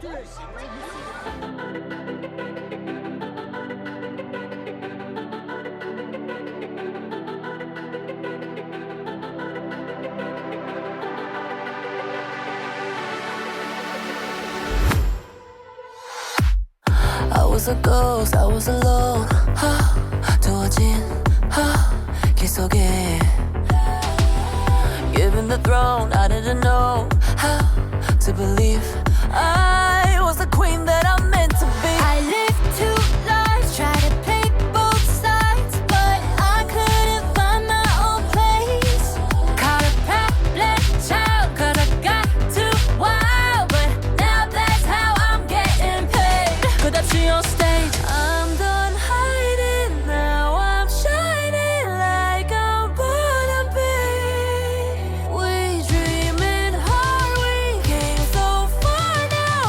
I was a ghost, I was alone. 두어진 길 속에 Given the throne, I didn't know how to believe I was the queen that I'm meant to be. I lived two lives, tried to play both sides, but I couldn't find my own place. Caught a problem child, 'cause I got too wild, but now that's how I'm getting paid. 끝없이 on stage. I'm done hiding, now I'm shining like I'm born to be. We dreaming hard, we came so far now.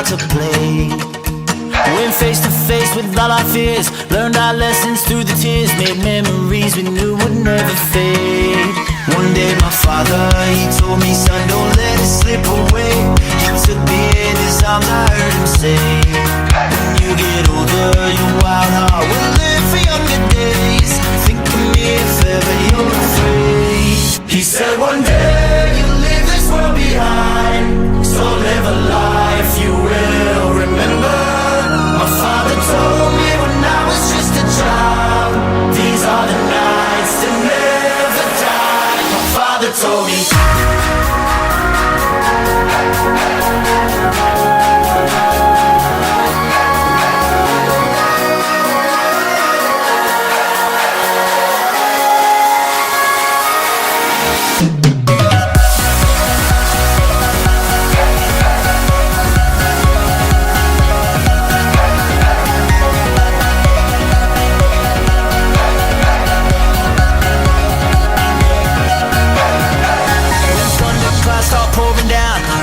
out to play. Went face to face with all our fears, learned our lessons through the tears, made memories we knew would never fade. One day my father, he told me, son, don't let it slip away. He took me in his arms, I heard him say, when you get older, your wild heart will live for younger days. Think of me if ever you're afraid. He said one day you'll leave this world behind, so live a life you will remember. My father told me when I was just a child, these are the nights that never die. My father told me.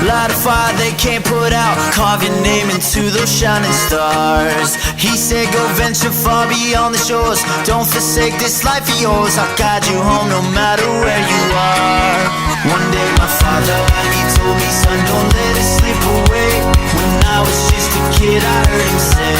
Light a fire they can't put out, carve your name into those shining stars. He said go venture far beyond the shores, don't forsake this life of yours. I'll guide you home no matter where you are. One day my father, he told me, son, don't let it slip away. When I was just a kid I heard him say,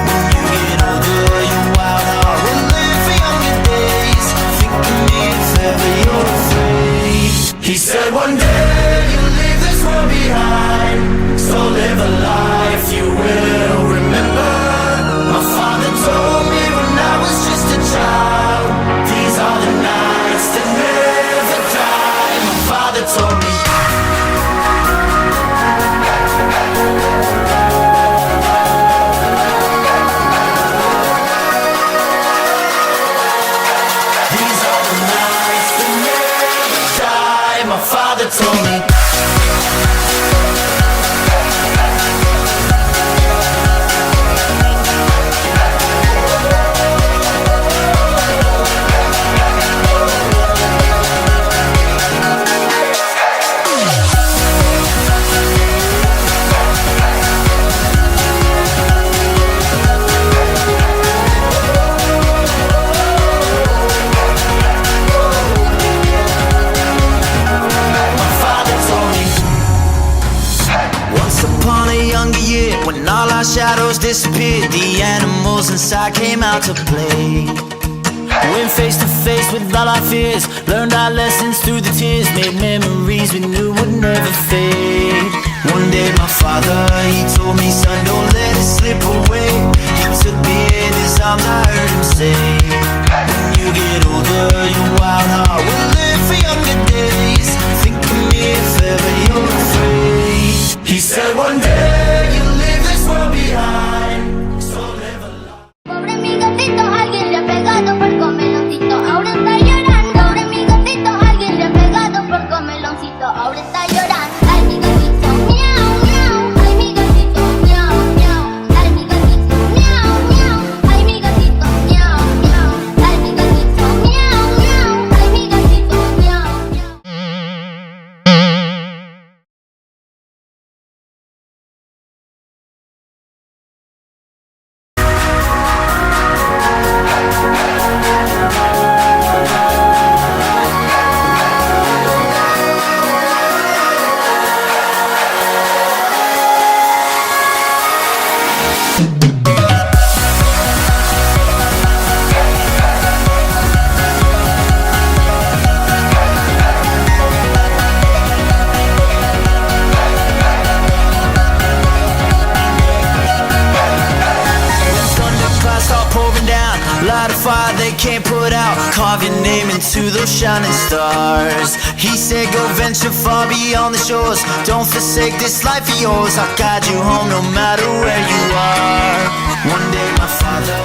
when you get older your wild heart will live for younger days. Think of me if ever you're afraid. He said one day you'll leave this world behind, so live a life you will remember. My father told me when I was just a child, these are the nights that never die. My father told me. These are the nights that never die. My father told me. When all our shadows disappeared, the animals inside came out to play. Went face to face with all our fears, learned our lessons through the tears, made memories we knew would never fade. One day my father, he told me, son, don't let it slip away. He took me in his arms, I heard him say, when you get older your wild heart will live for younger days. Think of me if ever you're afraid. He said one day you'll leave this world behind, so live a life. Pobre mi gatito, alguien le ha pegado por comeloncito, ahora está llorando. Pobre mi gatito, alguien le ha pegado por comeloncito, ahora está llorando. Ay mi gatito, miau, miau, ay mi gatito, miau, miau, ay mi gatito, miau, miau, ay mi gatito, miau, miau, ay mi gatito, miau, miau, ay mi gatito, miau, miau. Light a fire they can't put out, carve your name into those shining stars. He said go venture far beyond the shores, don't forsake this life of yours. I'll guide you home no matter where you are. One day my father